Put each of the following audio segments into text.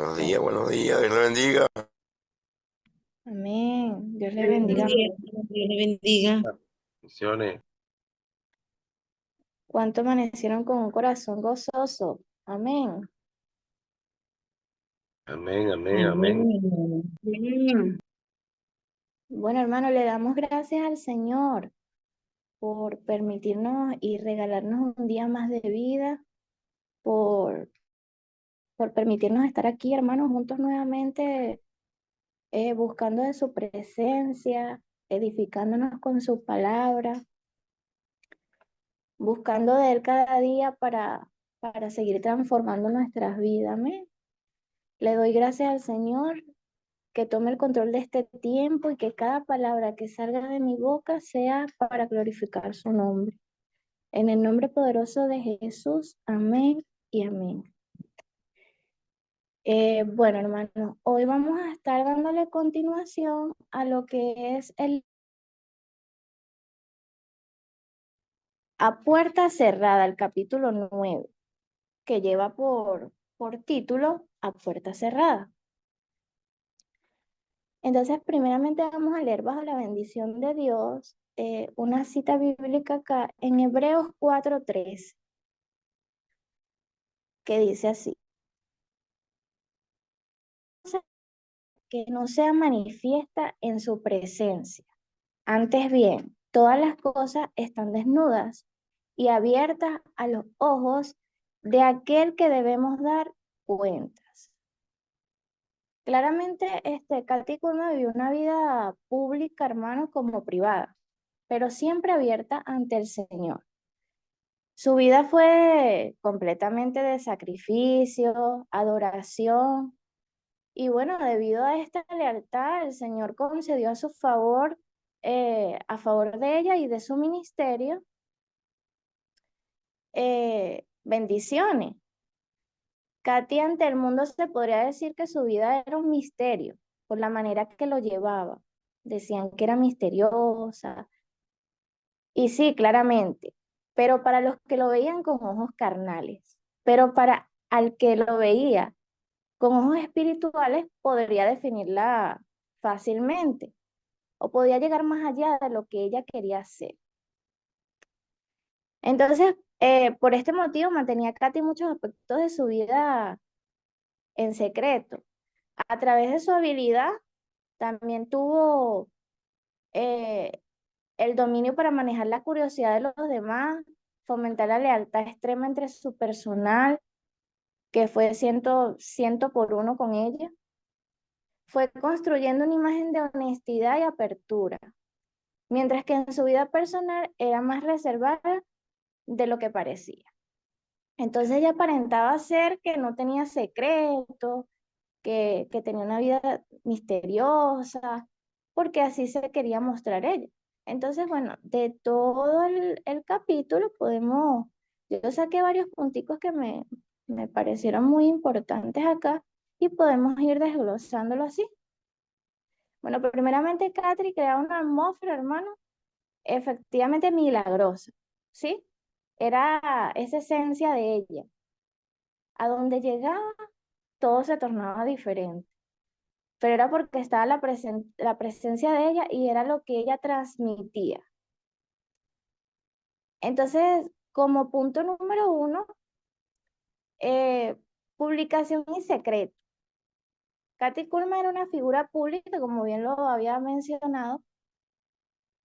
Buenos días, Dios le bendiga. Amén. Dios le Buenos bendiga. días, Dios le bendiga. Bendiciones. ¿Cuánto amanecieron con un corazón gozoso? Amén. Amén, amén, amén. Amén. Amén. Bueno, hermano, le damos gracias al Señor por permitirnos y regalarnos un día más de vida, por, por permitirnos estar aquí, hermanos, juntos nuevamente, buscando de su presencia, edificándonos con su palabra, buscando de Él cada día para seguir transformando nuestras vidas. Amén. Le doy gracias al Señor que tome el control de este tiempo y que cada palabra que salga de mi boca sea para glorificar su nombre. En el nombre poderoso de Jesús, amén y amén. Bueno, hermanos, hoy vamos a estar dándole continuación a lo que es A Puerta Cerrada, el capítulo 9, que lleva por título A Puerta Cerrada. Entonces, primeramente vamos a leer bajo la bendición de Dios una cita bíblica acá en Hebreos 4:3, que dice así: que no sea manifiesta en su presencia. Antes bien, todas las cosas están desnudas y abiertas a los ojos de aquel que debemos dar cuentas. Claramente, Katy Kulma vivió una vida pública, hermanos, como privada, pero siempre abierta ante el Señor. Su vida fue completamente de sacrificio, adoración, y bueno, debido a esta lealtad, el Señor concedió a favor de ella y de su ministerio, bendiciones. Katy ante el mundo se podría decir que su vida era un misterio por la manera que lo llevaba. Decían que era misteriosa, y sí, claramente, pero para los que lo veían con ojos carnales, pero para al que lo veía con ojos espirituales podría definirla fácilmente o podía llegar más allá de lo que ella quería hacer. Entonces, por este motivo mantenía Katy muchos aspectos de su vida en secreto. A través de su habilidad, también tuvo eh, el dominio para manejar la curiosidad de los demás, fomentar la lealtad extrema entre su personal, que fue ciento por uno con ella. Fue construyendo una imagen de honestidad y apertura, mientras que en su vida personal era más reservada de lo que parecía. Entonces ella aparentaba ser que no tenía secretos, que tenía una vida misteriosa, porque así se quería mostrar ella. Entonces, bueno, de todo el capítulo yo saqué varios punticos que me parecieron muy importantes acá y podemos ir desglosándolo así. Bueno, pero primeramente Catri crea una atmósfera, hermano, efectivamente milagrosa, ¿sí? Era esa esencia de ella. A donde llegaba, todo se tornaba diferente, pero era porque estaba la presencia de ella y era lo que ella transmitía. Entonces, como punto número uno, eh, publicación y secreto. Katy Kulma era una figura pública, como bien lo había mencionado,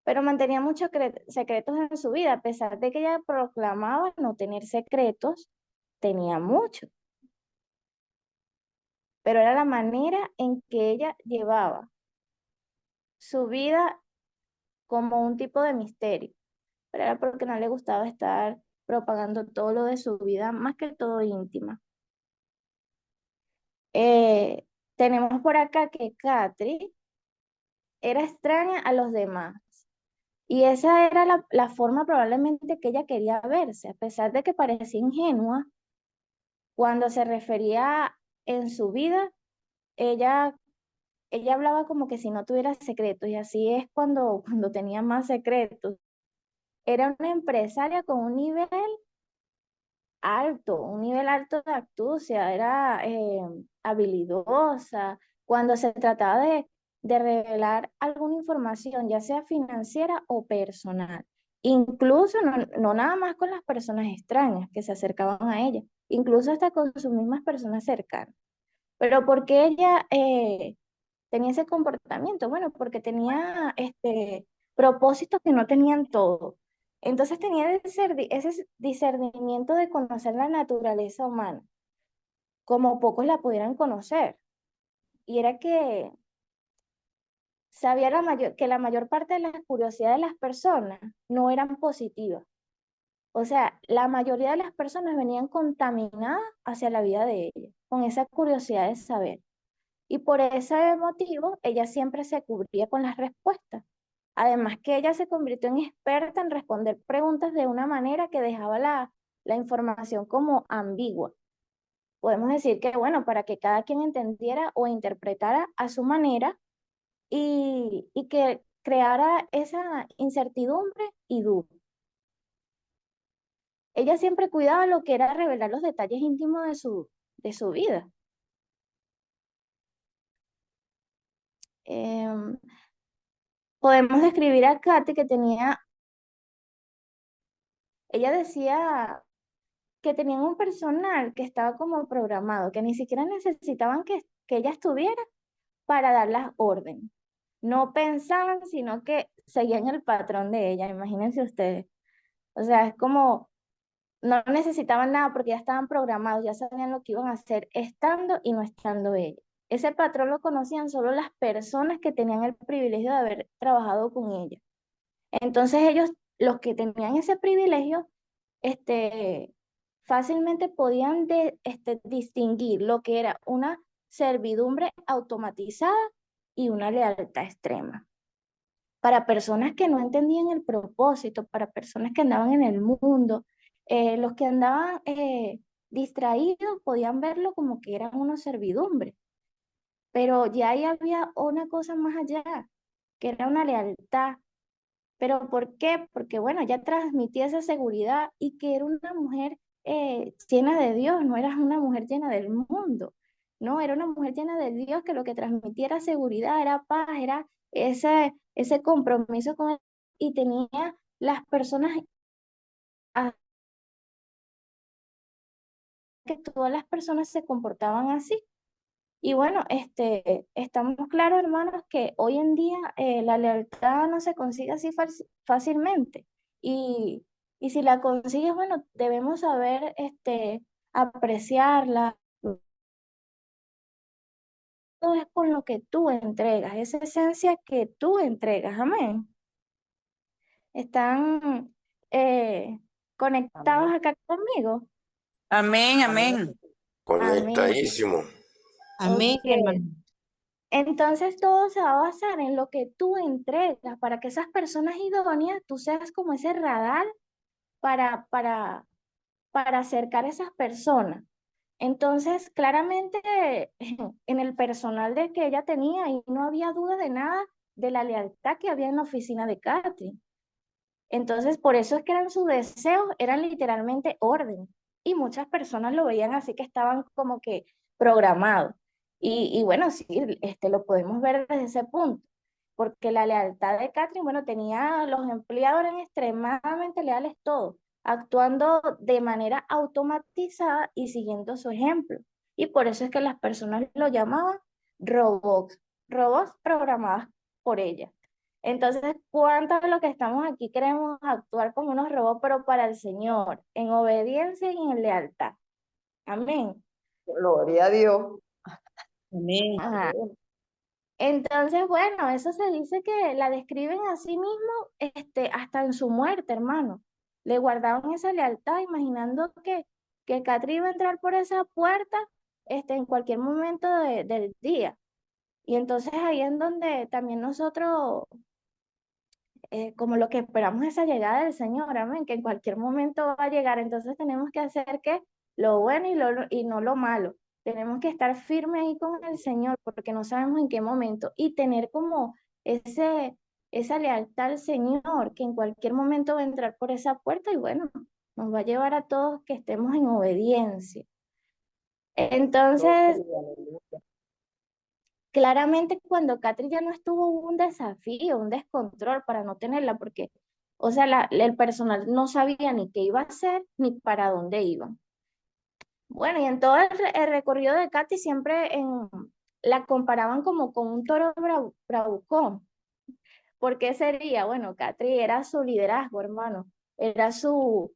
pero mantenía muchos secretos en su vida, a pesar de que ella proclamaba no tener secretos, tenía muchos, pero era la manera en que ella llevaba su vida como un tipo de misterio, pero era porque no le gustaba estar propagando todo lo de su vida, más que todo íntima. Eh, Tenemos por acá que Katri era extraña a los demás. Y esa era la forma probablemente que ella quería verse, a pesar de que parecía ingenua, cuando se refería en su vida, ella, ella hablaba como que si no tuviera secretos, y así es cuando tenía más secretos. Era una empresaria con un nivel alto, un nivel alto de astucia, era habilidosa. Cuando se trataba de revelar alguna información, ya sea financiera o personal. Incluso no nada más con las personas extrañas que se acercaban a ella, incluso hasta con sus mismas personas cercanas. Pero ¿por qué ella tenía ese comportamiento? Bueno, porque tenía propósitos que no tenían todos. Entonces tenía ese discernimiento de conocer la naturaleza humana, como pocos la pudieran conocer. Y era que sabía que la mayor parte de las curiosidades de las personas no eran positivas. O sea, la mayoría de las personas venían contaminadas hacia la vida de ella, con esa curiosidad de saber. Y por ese motivo, ella siempre se cubría con las respuestas. Además que ella se convirtió en experta en responder preguntas de una manera que dejaba la información como ambigua. Podemos decir que, bueno, para que cada quien entendiera o interpretara a su manera y que creara esa incertidumbre y duda. Ella siempre cuidaba lo que era revelar los detalles íntimos de su vida. Em, Podemos describir a Katy que ella decía que tenían un personal que estaba como programado, que ni siquiera necesitaban que ella estuviera para dar las órdenes. No pensaban, sino que seguían el patrón de ella, imagínense ustedes. O sea, es como, no necesitaban nada porque ya estaban programados, ya sabían lo que iban a hacer estando y no estando ella. Ese patrón lo conocían solo las personas que tenían el privilegio de haber trabajado con ella. Entonces ellos, los que tenían ese privilegio, este, fácilmente podían distinguir lo que era una servidumbre automatizada y una lealtad extrema. Para personas que no entendían el propósito, para personas que andaban en el mundo, los que andaban distraídos podían verlo como que eran una servidumbre, pero ya ahí había una cosa más allá, que era una lealtad. ¿Pero por qué? Porque, bueno, ella transmitía esa seguridad y que era una mujer llena de Dios, no era una mujer llena del mundo, no, era una mujer llena de Dios que lo que transmitía era seguridad, era paz, era ese compromiso con él y tenía las personas, a que todas las personas se comportaban así. Y bueno, estamos claros, hermanos, que hoy en día la lealtad no se consigue así fácilmente. Y, y si la consigues, bueno, debemos saber apreciarla. Todo es con lo que tú entregas, esa esencia que tú entregas. Amén. ¿Están conectados Amén. acá conmigo? Amén, amén. Amén. Conectadísimo. Amén, Ok. hermano. Entonces todo se va a basar en lo que tú entregas para que esas personas idóneas, tú seas como ese radar para, para, para acercar a esas personas. Entonces, claramente en el personal de que ella tenía, y no había duda de nada de la lealtad que había en la oficina de Catherine. Entonces, por eso es que eran sus deseos, eran literalmente orden. Y muchas personas lo veían así que estaban como que programados. Y bueno, sí, lo podemos ver desde ese punto. Porque la lealtad de Catherine, bueno, tenía, los empleados eran extremadamente leales todos, actuando de manera automatizada y siguiendo su ejemplo. Y por eso es que las personas lo llamaban robots, robots programados por ella. Entonces, ¿cuántos de los que estamos aquí queremos actuar como unos robots, pero para el Señor, en obediencia y en lealtad? Amén. Gloria a Dios. Amén. Ajá. Entonces, bueno, eso se dice que la describen a sí mismo, hasta en su muerte, hermano. Le guardaban esa lealtad, imaginando que Catri iba a entrar por esa puerta, en cualquier momento del día. Y entonces ahí en donde también nosotros como lo que esperamos esa llegada del Señor, amén, que en cualquier momento va a llegar. Entonces tenemos que hacer que lo bueno y no lo malo. Tenemos que estar firmes ahí con el Señor porque no sabemos en qué momento y tener como esa lealtad al Señor que en cualquier momento va a entrar por esa puerta y bueno, nos va a llevar a todos que estemos en obediencia. Entonces, claramente cuando Catri ya no estuvo, hubo un desafío, un descontrol para no tenerla, porque, o sea, el personal no sabía ni qué iba a hacer ni para dónde iban. Bueno, y en todo el recorrido de Katy siempre la comparaban como con un toro bravucón. ¿Por qué sería? Bueno, Catri era su liderazgo, hermano, era su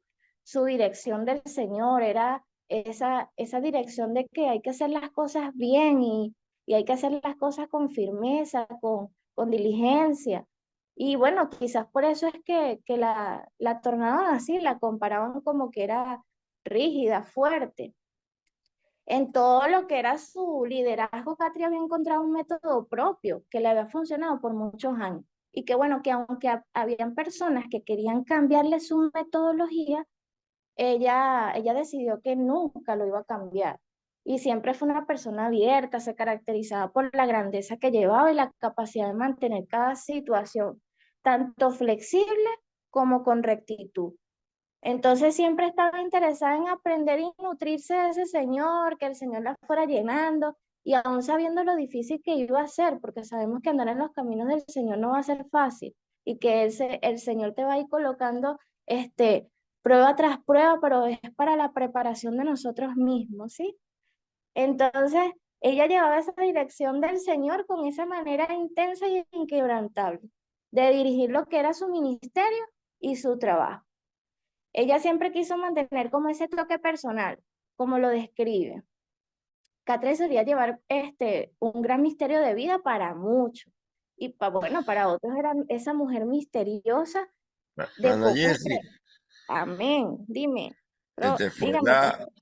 dirección del Señor, era esa dirección de que hay que hacer las cosas bien y hay que hacer las cosas con firmeza, con diligencia. Y bueno, quizás por eso es que la tornaban así, la comparaban como que era rígida, fuerte. En todo lo que era su liderazgo, Catri había encontrado un método propio que le había funcionado por muchos años. Y que bueno, que aunque habían personas que querían cambiarle su metodología, ella decidió que nunca lo iba a cambiar. Y siempre fue una persona abierta, se caracterizaba por la grandeza que llevaba y la capacidad de mantener cada situación, tanto flexible como con rectitud. Entonces siempre estaba interesada en aprender y nutrirse de ese Señor, que el Señor la fuera llenando, y aún sabiendo lo difícil que iba a ser, porque sabemos que andar en los caminos del Señor no va a ser fácil, y que el Señor te va a ir colocando prueba tras prueba, pero es para la preparación de nosotros mismos, ¿sí? Entonces, ella llevaba esa dirección del Señor con esa manera intensa y inquebrantable de dirigir lo que era su ministerio y su trabajo. Ella siempre quiso mantener como ese toque personal, como lo describe. Catri solía llevar un gran misterio de vida para muchos. Y bueno, para otros era esa mujer misteriosa de Ana poco Jessy, Amén. Dime. se Pero, te fue dígame, pastor.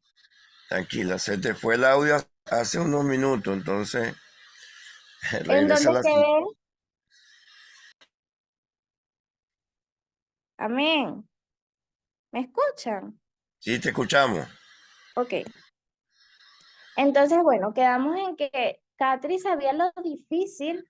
tranquila, se te fue el audio hace unos minutos, entonces ¿En regresa dónde a la silla. quedé? Amén. ¿Me escuchan? Sí, te escuchamos. Ok. Entonces, bueno, quedamos en que Catri sabía lo difícil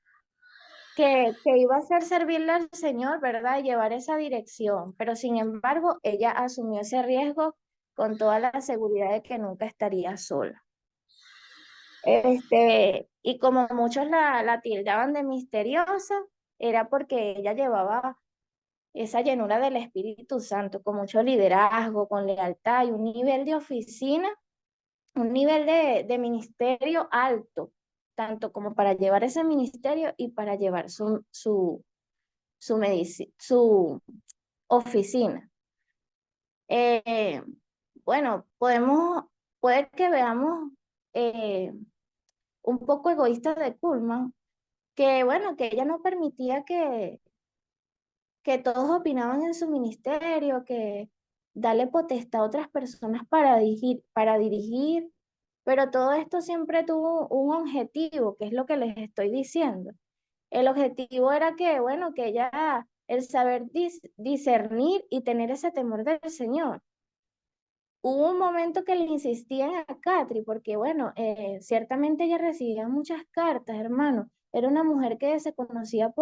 que iba a ser servirle al Señor, ¿verdad? Y llevar esa dirección, pero sin embargo, ella asumió ese riesgo con toda la seguridad de que nunca estaría sola. Y como muchos la tildaban de misteriosa, era porque ella llevaba esa llenura del Espíritu Santo, con mucho liderazgo, con lealtad y un nivel de oficina, un nivel de ministerio alto, tanto como para llevar ese ministerio y para llevar su oficina. Eh, bueno, puede que veamos eh, un poco egoísta de Kuhlman, que bueno, que ella no permitía que todos opinaban en su ministerio, que darle potestad a otras personas para dirigir, pero todo esto siempre tuvo un objetivo, que es lo que les estoy diciendo. El objetivo era que, bueno, que ella, el saber discernir y tener ese temor del Señor. Hubo un momento que le insistían a Catri, porque, bueno, ciertamente ella recibía muchas cartas, hermano. Era una mujer que se conocía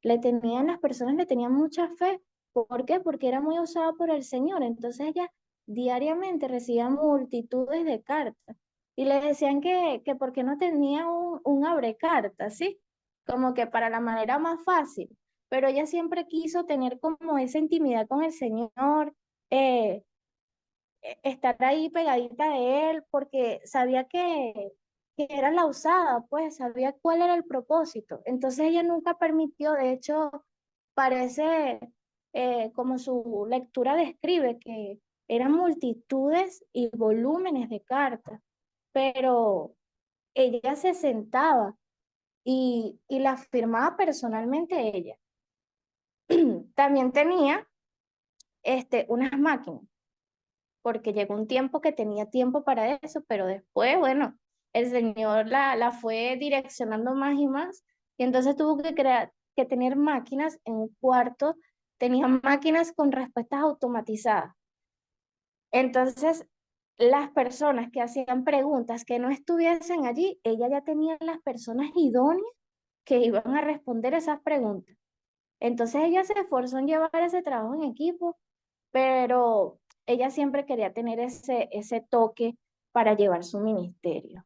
las personas le tenían mucha fe. ¿Por qué? Porque era muy usada por el Señor. Entonces ella diariamente recibía multitudes de cartas. Y le decían que por qué no tenía un abrecartas, ¿sí? Como que para la manera más fácil. Pero ella siempre quiso tener como esa intimidad con el Señor, eh, estar ahí pegadita de él, porque sabía que era la usada, pues sabía cuál era el propósito. Entonces ella nunca permitió, de hecho, parece como su lectura describe, que eran multitudes y volúmenes de cartas, pero ella se sentaba y las firmaba personalmente ella. También tenía unas máquinas, porque llegó un tiempo que tenía tiempo para eso, pero después, bueno, el Señor la fue direccionando más y más, y entonces tuvo que tener máquinas en un cuarto, tenía máquinas con respuestas automatizadas. Entonces, las personas que hacían preguntas que no estuviesen allí, ella ya tenía las personas idóneas que iban a responder esas preguntas. Entonces ella se esforzó en llevar ese trabajo en equipo, pero ella siempre quería tener ese toque para llevar su ministerio.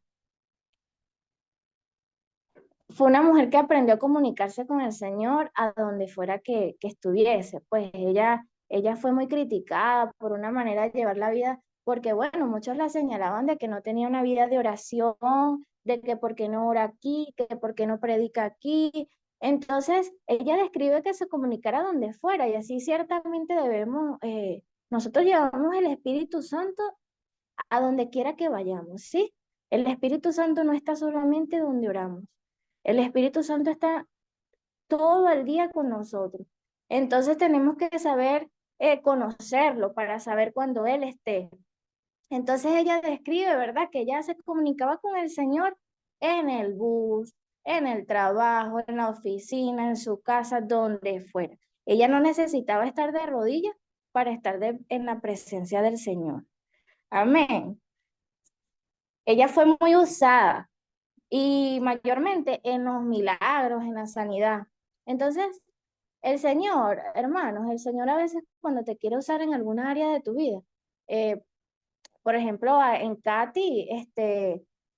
Fue una mujer que aprendió a comunicarse con el Señor a donde fuera que estuviese. Pues ella fue muy criticada por una manera de llevar la vida, porque bueno, muchos la señalaban de que no tenía una vida de oración, de que por qué no ora aquí, que por qué no predica aquí. Entonces, ella describe que se comunicara donde fuera y así ciertamente debemos, nosotros llevamos el Espíritu Santo a donde quiera que vayamos, ¿sí? El Espíritu Santo no está solamente donde oramos. El Espíritu Santo está todo el día con nosotros. Entonces tenemos que saber conocerlo para saber cuándo Él esté. Entonces ella describe, ¿verdad? Que ella se comunicaba con el Señor en el bus, en el trabajo, en la oficina, en su casa, donde fuera. Ella no necesitaba estar de rodillas para estar en la presencia del Señor. Amén. Ella fue muy usada y mayormente en los milagros, en la sanidad. Entonces, el Señor, hermanos, el Señor a veces cuando te quiere usar en alguna área de tu vida, eh, por ejemplo, en Katy,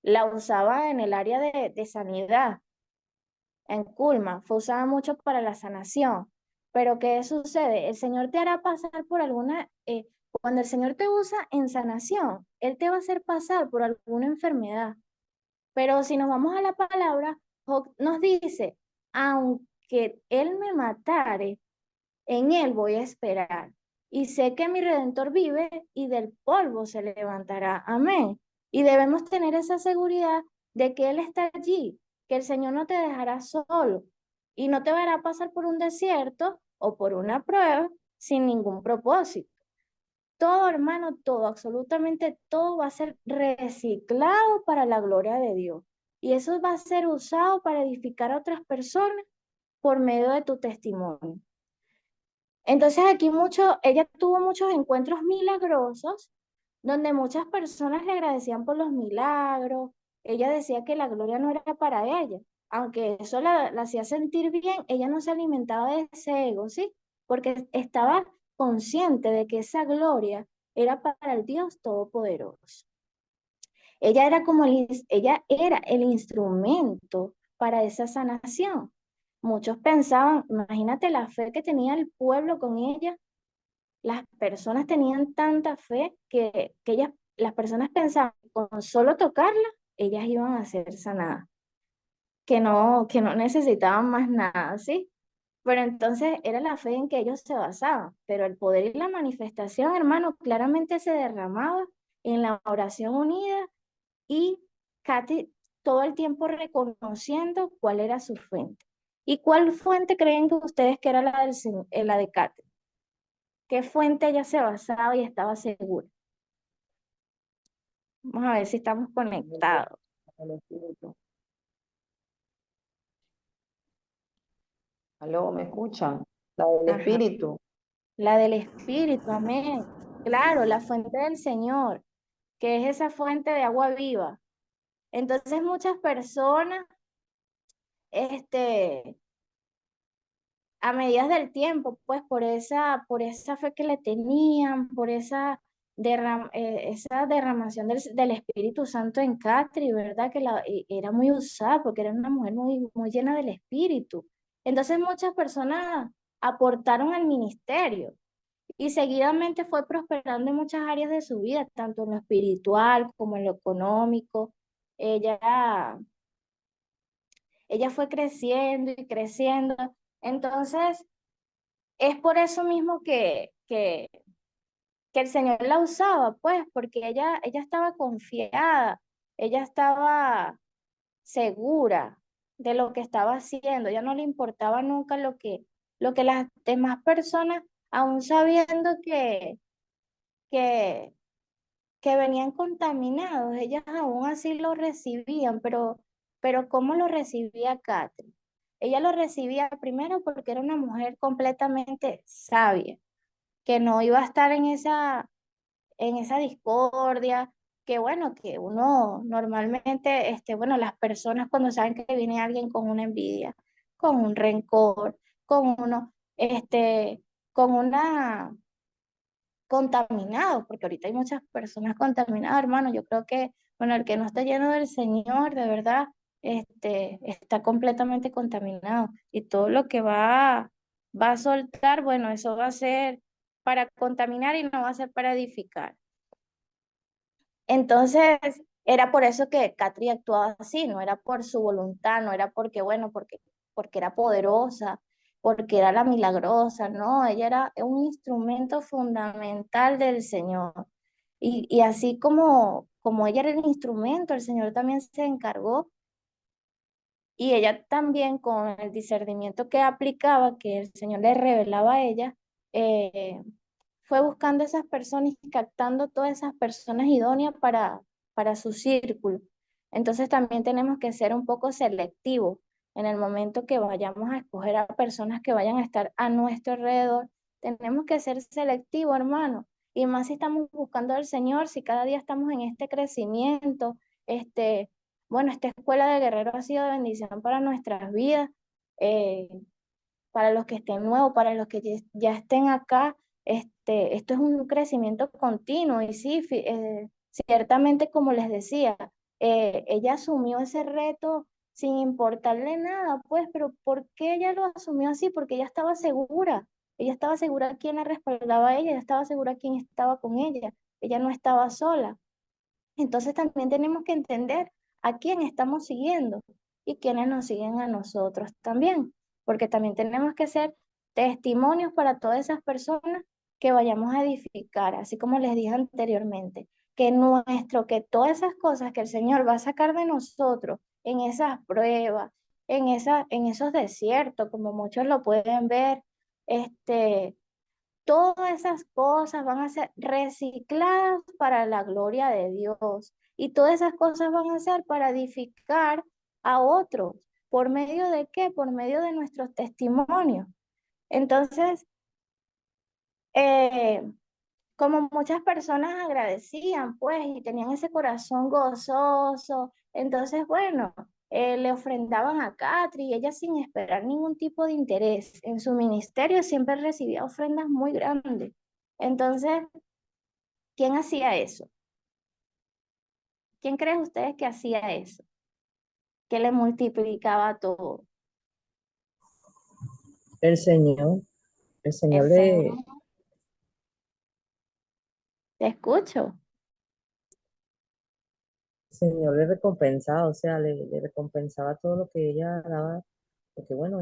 la usaba en el área de sanidad, en Culma, fue usada mucho para la sanación. Pero ¿qué sucede? El Señor te hará pasar por cuando el Señor te usa en sanación, Él te va a hacer pasar por alguna enfermedad. Pero si nos vamos a la palabra, Job nos dice, aunque Él me matare, en Él voy a esperar. Y sé que mi Redentor vive y del polvo se levantará. Amén. Y debemos tener esa seguridad de que Él está allí, que el Señor no te dejará solo y no te hará pasar por un desierto o por una prueba sin ningún propósito. Todo, hermano, todo, absolutamente todo va a ser reciclado para la gloria de Dios. Y eso va a ser usado para edificar a otras personas por medio de tu testimonio. Entonces aquí ella tuvo muchos encuentros milagrosos donde muchas personas le agradecían por los milagros. Ella decía que la gloria no era para ella, aunque eso la hacía sentir bien, ella no se alimentaba de ese ego, ¿sí? Porque estaba consciente de que esa gloria era para el Dios Todopoderoso. Ella era el instrumento para esa sanación. Muchos pensaban, imagínate la fe que tenía el pueblo con ella, las personas tenían tanta fe que las personas pensaban que con solo tocarla, ellas iban a ser sanadas, que no necesitaban más nada, ¿sí? Pero entonces era la fe en que ellos se basaban, pero el poder y la manifestación, hermano, claramente se derramaba en la oración unida y Katy todo el tiempo reconociendo cuál era su fuente. ¿Y cuál fuente creen que ustedes que era la de Katy? ¿Qué fuente ella se basaba y estaba segura? Vamos a ver si estamos conectados. El Espíritu. ¿Aló? ¿Me escuchan? La del Ajá. Espíritu. La del Espíritu, amén. Claro, la fuente del Señor, que es esa fuente de agua viva. Entonces muchas personas, este, a medida del tiempo, pues por esa fe que le tenían, por esa derramación del Espíritu Santo en Catri, ¿verdad? Que era muy usada porque era una mujer muy, muy llena del Espíritu. Entonces muchas personas aportaron al ministerio y seguidamente fue prosperando en muchas áreas de su vida, tanto en lo espiritual como en lo económico. Ella, ella fue creciendo y creciendo. Entonces, es por eso mismo que el Señor la usaba, pues, porque ella estaba confiada, ella estaba segura de lo que estaba haciendo, ya no le importaba nunca lo que las demás personas, aún sabiendo que, que venían contaminados, ellas aún así lo recibían, pero ¿cómo lo recibía Catherine? Ella lo recibía primero porque era una mujer completamente sabia, que no iba a estar en esa discordia, que bueno, que uno normalmente, bueno, las personas cuando saben que viene alguien con una envidia, con un rencor, con uno, con contaminados, porque ahorita hay muchas personas contaminadas, hermano. Yo creo que, bueno, el que no está lleno del Señor, de verdad, está completamente contaminado. Y todo lo que va a soltar, bueno, eso va a ser para contaminar y no va a ser para edificar. Entonces, era por eso que Catri actuaba así, no era por su voluntad, no era porque, bueno, porque era poderosa, porque era la milagrosa, no, ella era un instrumento fundamental del Señor. Y así como ella era el instrumento, el Señor también se encargó y ella también con el discernimiento que aplicaba, que el Señor le revelaba a ella, eh, fue buscando esas personas y captando todas esas personas idóneas para su círculo. Entonces también tenemos que ser un poco selectivos en el momento que vayamos a escoger a personas que vayan a estar a nuestro alrededor. Tenemos que ser selectivos, hermano. Y más si estamos buscando al Señor, si cada día estamos en este crecimiento, bueno, esta escuela de guerreros ha sido de bendición para nuestras vidas. eh, para los que estén nuevos, para los que ya estén acá, esto es un crecimiento continuo y sí, ciertamente como les decía, ella asumió ese reto sin importarle nada, pues, pero ¿por qué ella lo asumió así? Porque ella estaba segura quién la respaldaba a ella estaba segura quién estaba con ella no estaba sola. Entonces también tenemos que entender a quién estamos siguiendo y quiénes nos siguen a nosotros también, porque también tenemos que ser testimonios para todas esas personas que vayamos a edificar, así como les dije anteriormente, que todas esas cosas que el Señor va a sacar de nosotros en esas pruebas, en esos desiertos, como muchos lo pueden ver, este, todas esas cosas van a ser recicladas para la gloria de Dios y todas esas cosas van a ser para edificar a otros. ¿Por medio de qué? Por medio de nuestros testimonios. Entonces, eh, como muchas personas agradecían, pues, y tenían ese corazón gozoso, entonces, bueno, le ofrendaban a Catri y ella sin esperar ningún tipo de interés. En su ministerio siempre recibía ofrendas muy grandes. Entonces, ¿quién hacía eso? ¿Quién creen ustedes que hacía eso? Que le multiplicaba todo. El Señor, el Señor El Señor, le, te escucho. el Señor le recompensaba, o sea, le recompensaba todo lo que ella daba, porque bueno,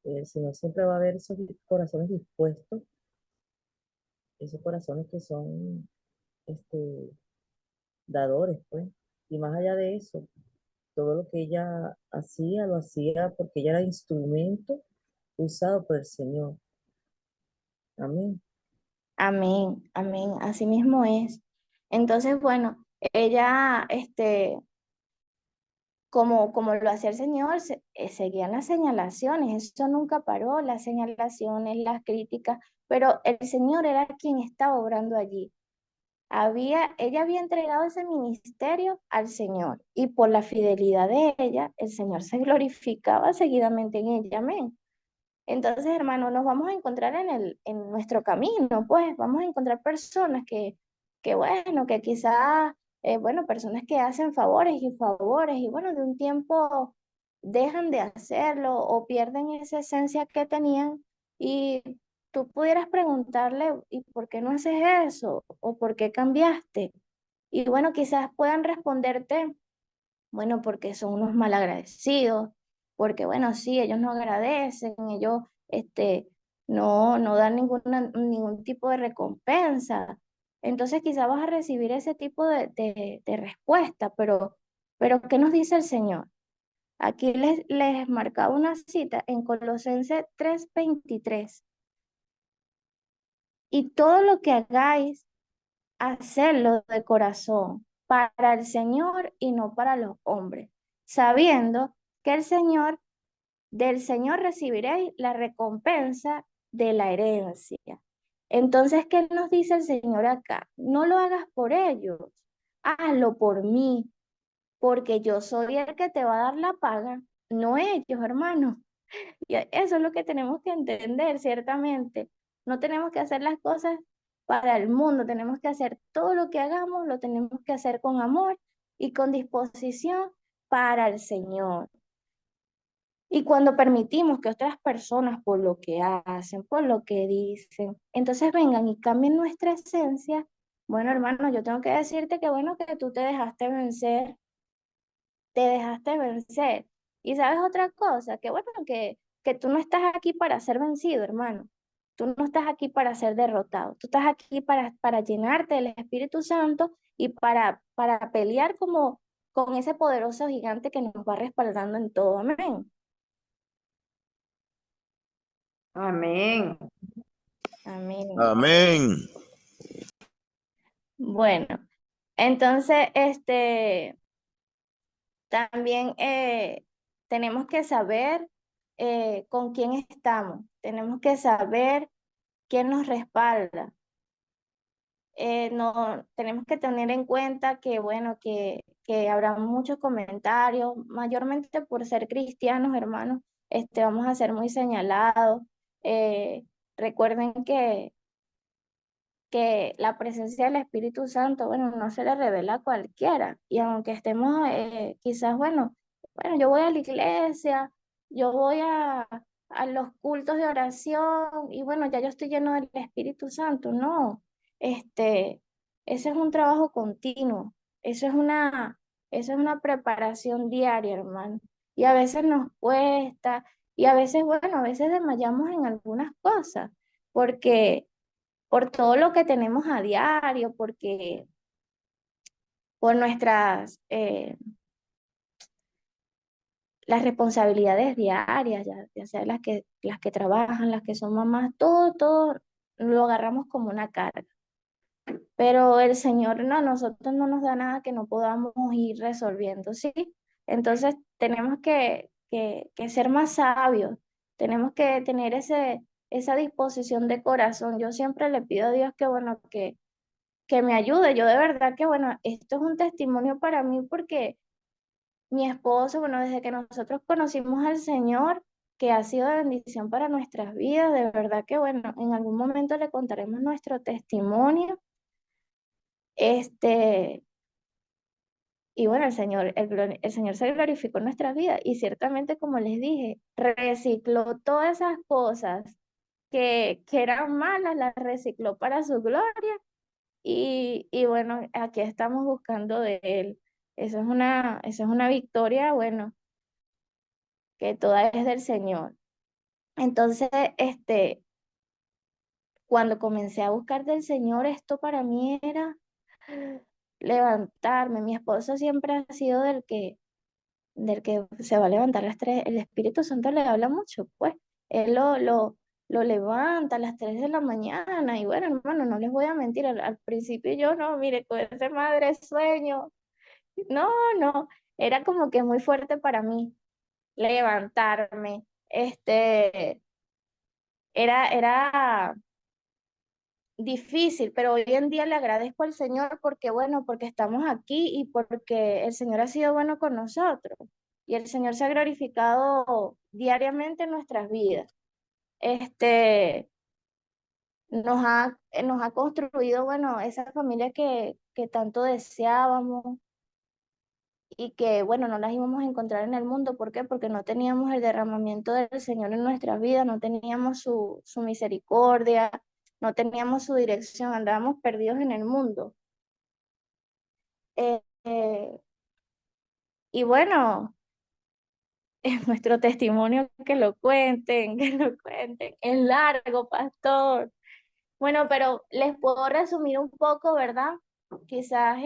el Señor siempre va a ver esos corazones dispuestos, esos corazones que son, este, dadores, pues, y más allá de eso, todo lo que ella hacía, lo hacía porque ella era instrumento usado por el Señor. Amén. Amén, amén. Así mismo es. Entonces, bueno, ella, como lo hacía el Señor, seguían las señalaciones, eso nunca paró, las señalaciones, las críticas, pero el Señor era quien estaba obrando allí. Ella había entregado ese ministerio al Señor y por la fidelidad de ella, el Señor se glorificaba seguidamente en ella. Amén. Entonces, hermano, nos vamos a encontrar en nuestro camino, pues vamos a encontrar personas que bueno, que quizás, bueno, personas que hacen favores y bueno, de un tiempo dejan de hacerlo o pierden esa esencia que tenían y tú pudieras preguntarle, ¿y por qué no haces eso? ¿O por qué cambiaste? Y bueno, quizás puedan responderte, bueno, porque son unos malagradecidos, porque bueno, sí, ellos no agradecen, ellos no dan ningún tipo de recompensa. Entonces quizás vas a recibir ese tipo de respuesta, pero ¿qué nos dice el Señor? Aquí les marcaba una cita en Colosenses 3:23. Y todo lo que hagáis, hacerlo de corazón, para el Señor y no para los hombres, sabiendo que del Señor recibiréis la recompensa de la herencia. Entonces, ¿qué nos dice el Señor acá? No lo hagas por ellos, hazlo por mí, porque yo soy el que te va a dar la paga, no ellos, hermano. Y eso es lo que tenemos que entender, ciertamente. No tenemos que hacer las cosas para el mundo. Tenemos que hacer todo lo que hagamos, lo tenemos que hacer con amor y con disposición para el Señor. Y cuando permitimos que otras personas, por lo que hacen, por lo que dicen, entonces vengan y cambien nuestra esencia, bueno, hermano, yo tengo que decirte que bueno, que tú te dejaste vencer, te dejaste vencer. Y sabes otra cosa, que bueno, que tú no estás aquí para ser vencido, hermano. Tú no estás aquí para ser derrotado. Tú estás aquí para llenarte del Espíritu Santo y para pelear como con ese poderoso gigante que nos va respaldando en todo. Amén. Amén. Amén. Amén. Bueno, entonces, también tenemos que saber con quién estamos, tenemos que saber quién nos respalda. No, tenemos que tener en cuenta que, bueno, que habrá muchos comentarios, mayormente por ser cristianos, hermanos, vamos a ser muy señalados. Recuerden que la presencia del Espíritu Santo, bueno, no se le revela a cualquiera. Y aunque estemos quizás, bueno, yo voy a la iglesia, yo voy a los cultos de oración y bueno, ya yo estoy lleno del Espíritu Santo. No, este, ese es un trabajo continuo, eso es una preparación diaria, hermano. Y a veces nos cuesta y a veces, bueno, a veces desmayamos en algunas cosas porque por todo lo que tenemos a diario, porque por nuestras las responsabilidades diarias, ya sea las que trabajan, las que son mamás, todo lo agarramos como una carga. Pero el Señor no, a nosotros no nos da nada que no podamos ir resolviendo, ¿sí? Entonces tenemos que ser más sabios, tenemos que tener esa disposición de corazón. Yo siempre le pido a Dios que, bueno, que me ayude. Yo de verdad que, bueno, esto es un testimonio para mí porque mi esposo, bueno, desde que nosotros conocimos al Señor, que ha sido de bendición para nuestras vidas, de verdad que, bueno, en algún momento le contaremos nuestro testimonio. Este, y bueno, el Señor se glorificó en nuestras vidas y ciertamente, como les dije, recicló todas esas cosas que eran malas, las recicló para su gloria. Y bueno, aquí estamos buscando de Él. Eso es una victoria, bueno, que toda es del Señor. Entonces, cuando comencé a buscar del Señor, esto para mí era levantarme. Mi esposo siempre ha sido del que se va a levantar a las 3. El Espíritu Santo le habla mucho, pues. Él lo levanta a las 3 de la mañana. Y bueno, hermano, no les voy a mentir, al principio yo no, mire, con ese madre sueño. No, no, era como que muy fuerte para mí levantarme. Era difícil, pero hoy en día le agradezco al Señor porque, bueno, porque estamos aquí y porque el Señor ha sido bueno con nosotros y el Señor se ha glorificado diariamente en nuestras vidas. Este, nos ha construido, bueno, esa familia que tanto deseábamos y que, bueno, no las íbamos a encontrar en el mundo. ¿Por qué? Porque no teníamos el derramamiento del Señor en nuestras vidas, no teníamos su misericordia, no teníamos su dirección, andábamos perdidos en el mundo. Eh, eh, y bueno, es nuestro testimonio que lo cuenten. Es largo, pastor. Bueno, pero les puedo resumir un poco, ¿verdad? Quizás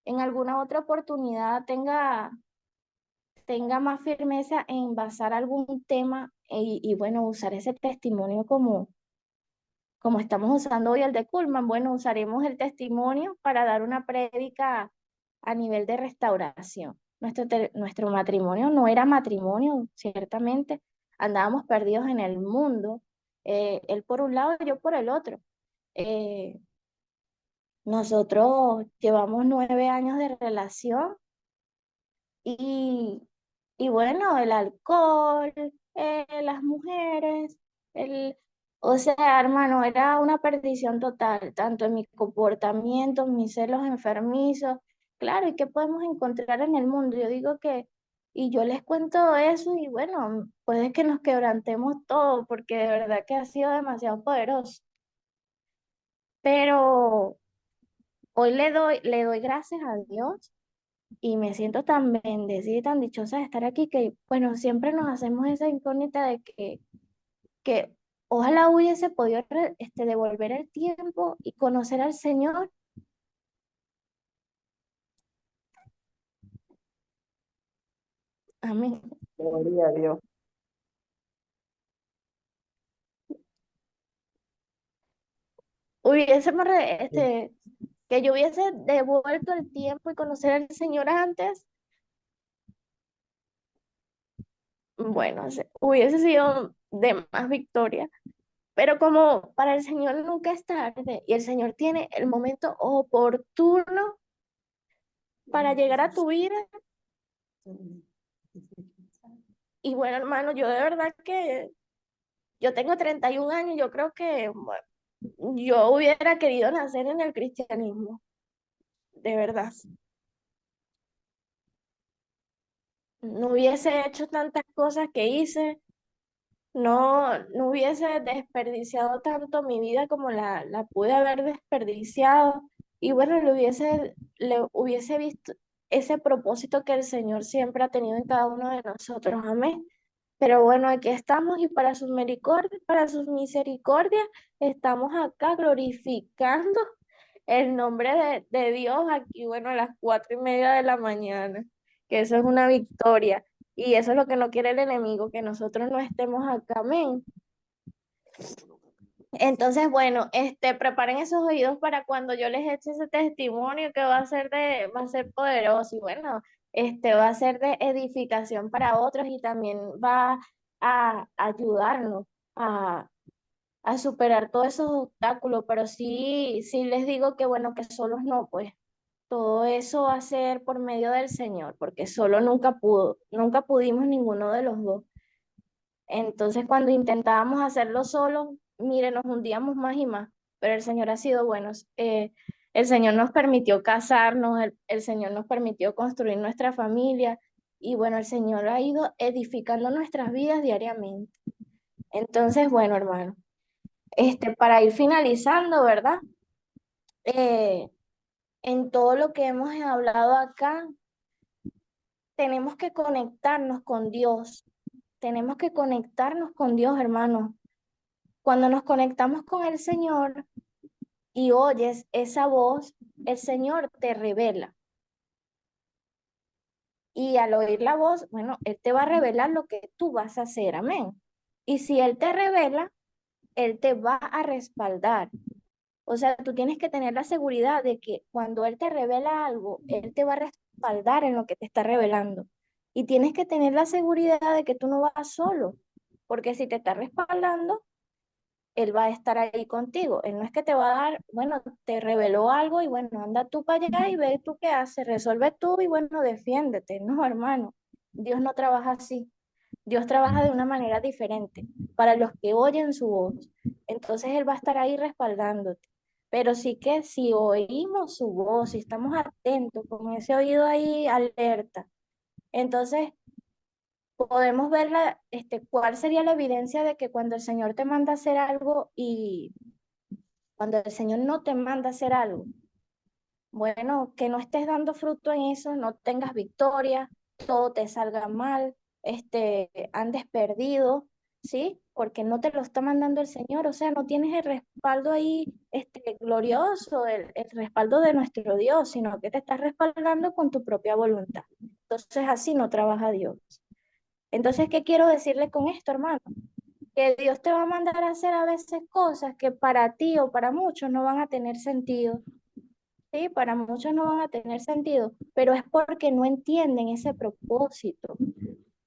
en alguna otra oportunidad tenga más firmeza en basar algún tema y bueno, usar ese testimonio como estamos usando hoy el de Kuhlman. Bueno, usaremos el testimonio para dar una prédica a nivel de restauración. Nuestro matrimonio no era matrimonio, ciertamente. Andábamos perdidos en el mundo, él por un lado, yo por el otro. Eh, Nosotros llevamos 9 años de relación y, y bueno, el alcohol, las mujeres, el, O sea, hermano, era una perdición total, tanto en mi comportamiento, mis celos enfermizos. Claro, ¿y qué podemos encontrar en el mundo? Yo digo que, y yo les cuento eso y bueno, puede que nos quebrantemos todo, porque de verdad que ha sido demasiado poderoso. Pero hoy le doy gracias a Dios y me siento tan bendecida y tan dichosa de estar aquí que, bueno, siempre nos hacemos esa incógnita de que ojalá hubiese podido devolver el tiempo y conocer al Señor. Amén. Gloria a Dios. Hubiésemos, que yo hubiese devuelto el tiempo y conocer al Señor antes, bueno, hubiese sido de más victoria. Pero como para el Señor nunca es tarde y el Señor tiene el momento oportuno para llegar a tu vida. Y bueno, hermano, yo de verdad que yo tengo 31 años, yo creo que bueno, yo hubiera querido nacer en el cristianismo, de verdad. No hubiese hecho tantas cosas que hice, no hubiese desperdiciado tanto mi vida como la pude haber desperdiciado. Y bueno, le hubiese visto ese propósito que el Señor siempre ha tenido en cada uno de nosotros. Amén. Pero bueno, aquí estamos y para sus misericordias, estamos acá glorificando el nombre de Dios aquí, bueno, a las 4:30 de la mañana, que eso es una victoria. Y eso es lo que no quiere el enemigo, que nosotros no estemos acá, amén. Entonces, bueno, preparen esos oídos para cuando yo les eche ese testimonio que va a ser poderoso y bueno, va a ser de edificación para otros y también va a ayudarnos a superar todos esos obstáculos, pero sí, sí les digo que bueno, que solos no, pues todo eso va a ser por medio del Señor, porque solo nunca pudimos ninguno de los dos. Entonces, cuando intentábamos hacerlo solo, mire, nos hundíamos más y más, pero el Señor ha sido bueno. El Señor nos permitió casarnos, el Señor nos permitió construir nuestra familia y bueno, el Señor ha ido edificando nuestras vidas diariamente. Entonces, bueno, hermano, para ir finalizando, ¿verdad? Eh, en todo lo que hemos hablado acá, tenemos que conectarnos con Dios. Tenemos que conectarnos con Dios, hermano. Cuando nos conectamos con el Señor y oyes esa voz, el Señor te revela. Y al oír la voz, bueno, Él te va a revelar lo que tú vas a hacer, amén. Y si Él te revela, Él te va a respaldar. O sea, tú tienes que tener la seguridad de que cuando Él te revela algo, Él te va a respaldar en lo que te está revelando. Y tienes que tener la seguridad de que tú no vas solo, porque si te está respaldando, Él va a estar ahí contigo. Él no es que te va a dar, bueno, te reveló algo y bueno, anda tú para allá y ve tú qué haces, resuelve tú y bueno, defiéndete. No, hermano, Dios no trabaja así. Dios trabaja de una manera diferente para los que oyen su voz. Entonces Él va a estar ahí respaldándote. Pero sí que si oímos su voz, si estamos atentos, con ese oído ahí alerta, entonces podemos ver cuál sería la evidencia de que cuando el Señor te manda a hacer algo y cuando el Señor no te manda a hacer algo, bueno, que no estés dando fruto en eso, no tengas victoria, todo te salga mal, andes perdido, ¿sí? Porque no te lo está mandando el Señor, o sea, no tienes el respaldo ahí, glorioso, el respaldo de nuestro Dios, sino que te estás respaldando con tu propia voluntad. Entonces, así no trabaja Dios. Entonces, ¿qué quiero decirle con esto, hermano? Que Dios te va a mandar a hacer a veces cosas que para ti o para muchos no van a tener sentido. Sí, para muchos no van a tener sentido, pero es porque no entienden ese propósito,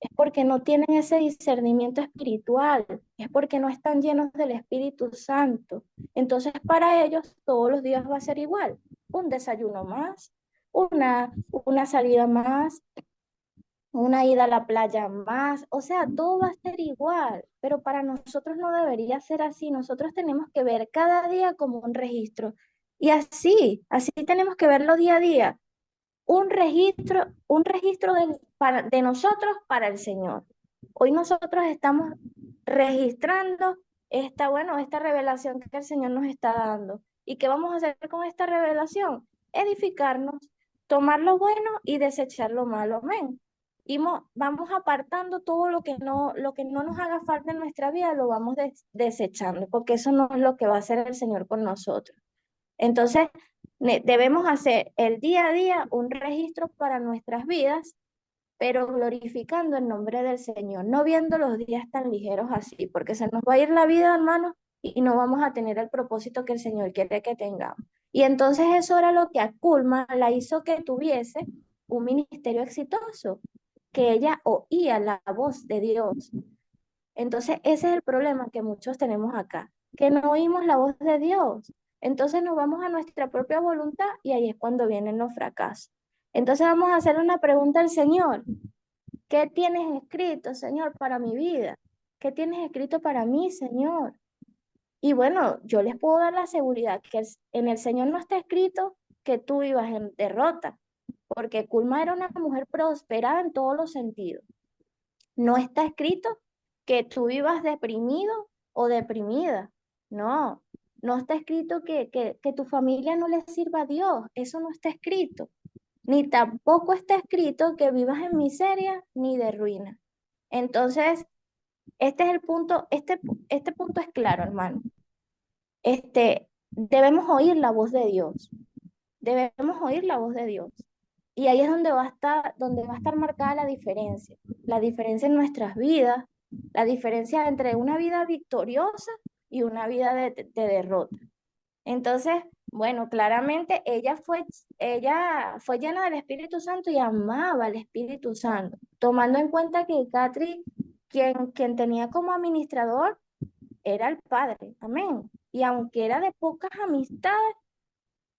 es porque no tienen ese discernimiento espiritual, es porque no están llenos del Espíritu Santo. Entonces, para ellos todos los días va a ser igual, un desayuno más, una salida más, una ida a la playa más, o sea, todo va a ser igual, pero para nosotros no debería ser así. Nosotros tenemos que ver cada día como un registro. Y así tenemos que verlo día a día, un registro de nosotros para el Señor. Hoy nosotros estamos registrando esta revelación que el Señor nos está dando. ¿Y qué vamos a hacer con esta revelación? Edificarnos, tomar lo bueno y desechar lo malo. Amén. Y vamos apartando todo lo que no nos haga falta en nuestra vida, lo vamos desechando, porque eso no es lo que va a hacer el Señor con nosotros. Entonces, debemos hacer el día a día un registro para nuestras vidas, pero glorificando el nombre del Señor, no viendo los días tan ligeros así, porque se nos va a ir la vida, hermanos, y no vamos a tener el propósito que el Señor quiere que tengamos. Y entonces eso era lo que a Culma la hizo que tuviese un ministerio exitoso, que ella oía la voz de Dios. Entonces, ese es el problema que muchos tenemos acá, que no oímos la voz de Dios. Entonces nos vamos a nuestra propia voluntad y ahí es cuando vienen los fracasos. Entonces vamos a hacer una pregunta al Señor. ¿Qué tienes escrito, Señor, para mi vida? ¿Qué tienes escrito para mí, Señor? Y bueno, yo les puedo dar la seguridad que en el Señor no está escrito que tú ibas en derrota, porque Culma era una mujer prosperada en todos los sentidos. No está escrito que tú vivas deprimido o deprimida. No, no está escrito que tu familia no le sirva a Dios. Eso no está escrito. Ni tampoco está escrito que vivas en miseria ni de ruina. Entonces, este es el punto, este punto es claro, hermano. Debemos oír la voz de Dios. Debemos oír la voz de Dios. Y ahí es donde va a estar marcada la diferencia en nuestras vidas, la diferencia entre una vida victoriosa y una vida de derrota. Entonces, bueno, claramente ella fue llena del Espíritu Santo y amaba al Espíritu Santo, tomando en cuenta que Catri, quien tenía como administrador, era el Padre, amén. Y aunque era de pocas amistades,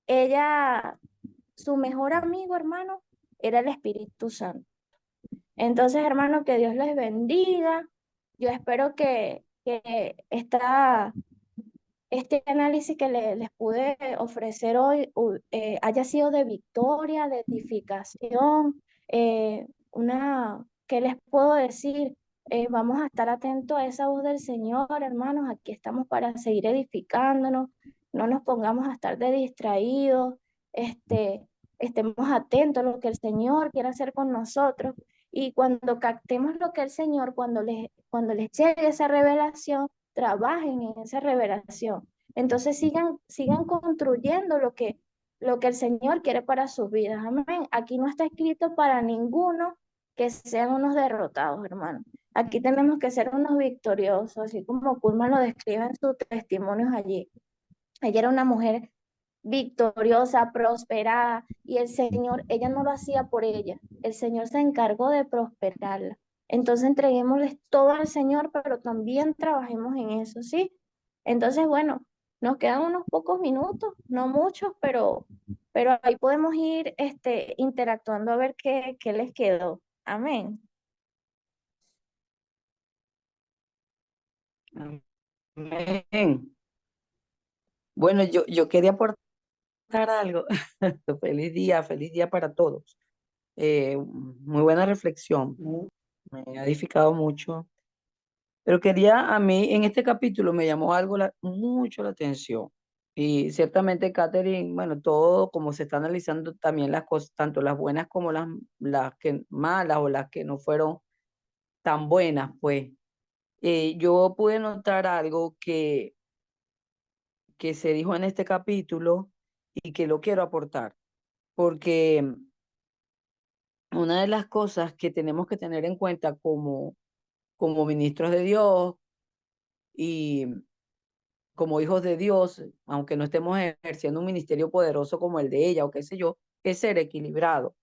ella su mejor amigo, hermano, era el Espíritu Santo. Entonces, hermano, que Dios les bendiga. Yo espero que este análisis que les pude ofrecer hoy haya sido de victoria, de edificación. ¿Qué les puedo decir? Vamos a estar atentos a esa voz del Señor, hermanos. Aquí estamos para seguir edificándonos. No nos pongamos a estar de distraídos. Este, estemos atentos a lo que el Señor quiere hacer con nosotros. Y cuando captemos lo que el Señor, cuando les llegue esa revelación, trabajen en esa revelación. Entonces sigan construyendo lo que el Señor quiere para sus vidas. Amén. Aquí no está escrito para ninguno que sean unos derrotados, hermano. Aquí tenemos que ser unos victoriosos, así como Kulma lo describe en sus testimonios allí. Ella era una mujer victoriosa, prosperada, y el Señor, ella no lo hacía por ella, el Señor se encargó de prosperarla. Entonces entreguémosles todo al Señor, pero también trabajemos en eso, ¿sí? Entonces, bueno, nos quedan unos pocos minutos, no muchos, pero ahí podemos ir interactuando a ver qué les quedó. Amén. Amén. Bueno, yo quería aportar algo. Feliz día para todos. Muy buena reflexión, me ha edificado mucho. Pero a mí, en este capítulo me llamó algo mucho la atención. Y ciertamente, Catherine, bueno, todo como se está analizando también las cosas, tanto las buenas como las que malas o las que no fueron tan buenas, pues. Yo pude notar algo que se dijo en este capítulo y que lo quiero aportar, porque una de las cosas que tenemos que tener en cuenta como ministros de Dios y como hijos de Dios, aunque no estemos ejerciendo un ministerio poderoso como el de ella o qué sé yo, es ser equilibrado,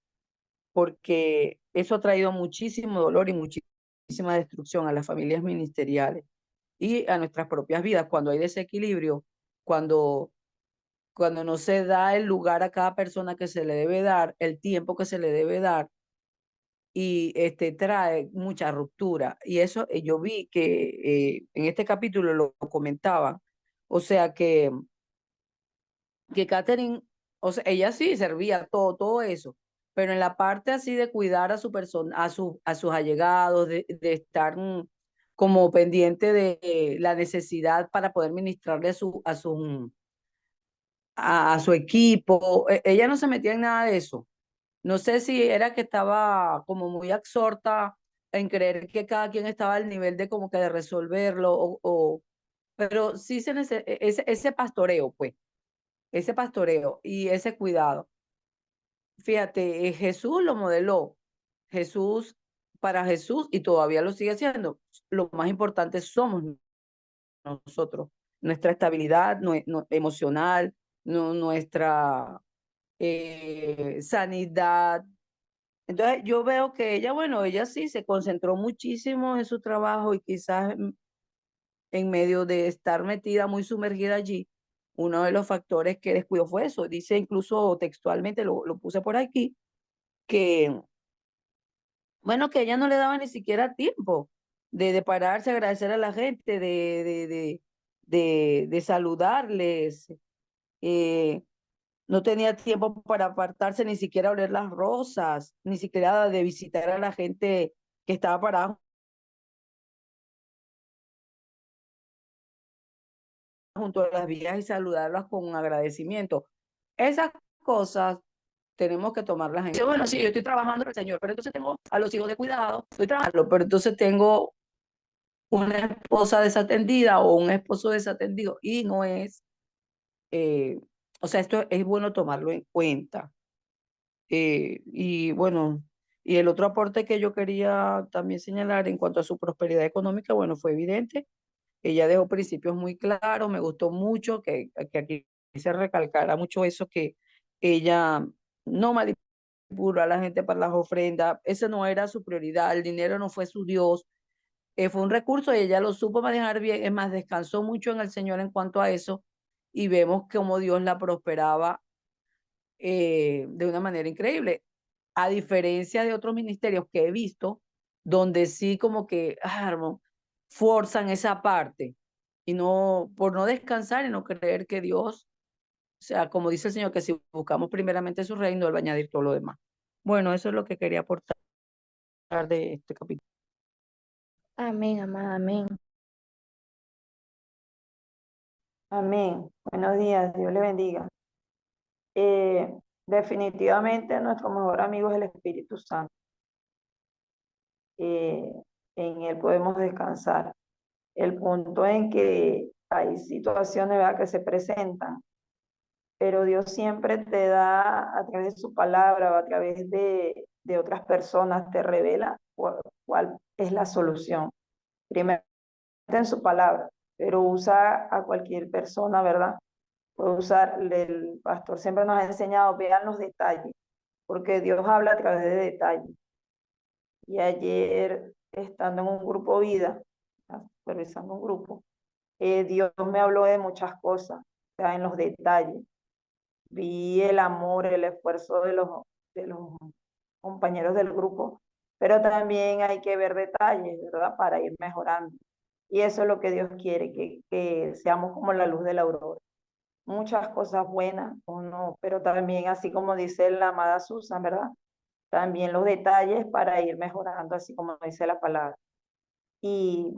porque eso ha traído muchísimo dolor y muchísima destrucción a las familias ministeriales y a nuestras propias vidas cuando hay desequilibrio, cuando no se da el lugar a cada persona que se le debe dar, el tiempo que se le debe dar, y trae mucha ruptura. Y eso yo vi que en este capítulo lo comentaban. O sea que Catherine, o sea, ella sí servía todo eso, pero en la parte así de cuidar a su persona, a sus allegados, de estar como pendiente de la necesidad para poder ministrarle a su equipo, ella no se metía en nada de eso. No sé si era que estaba como muy absorta en creer que cada quien estaba al nivel de como que de resolverlo, pero sí ese pastoreo, pues, ese pastoreo y ese cuidado. Fíjate, Jesús lo modeló. Jesús, para Jesús, y todavía lo sigue haciendo, lo más importante somos nosotros, nuestra estabilidad emocional, nuestra sanidad. Entonces yo veo que ella, bueno, ella sí se concentró muchísimo en su trabajo y quizás en medio de estar metida muy sumergida allí, uno de los factores que descuidó fue eso. Dice incluso textualmente, lo puse por aquí, que, bueno, que ella no le daba ni siquiera tiempo de pararse, agradecer a la gente, de saludarles. eh, no tenía tiempo para apartarse, ni siquiera a oler las rosas, ni siquiera de visitar a la gente que estaba parada junto a las vías y saludarlas con agradecimiento. Esas cosas tenemos que tomarlas en cuenta. Bueno, sí, yo estoy trabajando en el Señor, pero entonces tengo a los hijos de cuidado, estoy trabajando, pero entonces tengo una esposa desatendida o un esposo desatendido y no es, eh, o sea, esto es bueno tomarlo en cuenta. Y bueno, y el otro aporte que yo quería también señalar en cuanto a su prosperidad económica, bueno, fue evidente. Ella dejó principios muy claros, me gustó mucho que aquí se recalcara mucho eso, que ella no manipuló a la gente para las ofrendas, esa no era su prioridad, el dinero no fue su Dios, fue un recurso y ella lo supo manejar bien, es más, descansó mucho en el Señor en cuanto a eso y vemos cómo Dios la prosperaba de una manera increíble, a diferencia de otros ministerios que he visto, donde sí como que forzan esa parte y no, por no descansar y no creer que Dios, o sea, como dice el Señor, que si buscamos primeramente su reino, Él va a añadir todo lo demás. Bueno, eso es lo que quería aportar de este capítulo. Amén, amada, amén. Amén. Buenos días, Dios le bendiga. Definitivamente nuestro mejor amigo es el Espíritu Santo. Eh, en él podemos descansar. El punto en que hay situaciones, ¿verdad?, que se presentan, pero Dios siempre te da a través de su palabra o a través de otras personas, te revela cuál es la solución. Primero en su palabra, pero usa a cualquier persona, ¿verdad? Puede usar, el pastor siempre nos ha enseñado, vean los detalles, porque Dios habla a través de detalles. Y ayer, estando en un grupo vida, supervisando un grupo, Dios me habló de muchas cosas, o sea, en los detalles. Vi el amor, el esfuerzo de los compañeros del grupo, pero también hay que ver detalles, ¿verdad? Para ir mejorando. Y eso es lo que Dios quiere, que seamos como la luz de la aurora. Muchas cosas buenas, o no, pero también, así como dice la amada Susan, ¿verdad? También los detalles para ir mejorando, así como dice la palabra. Y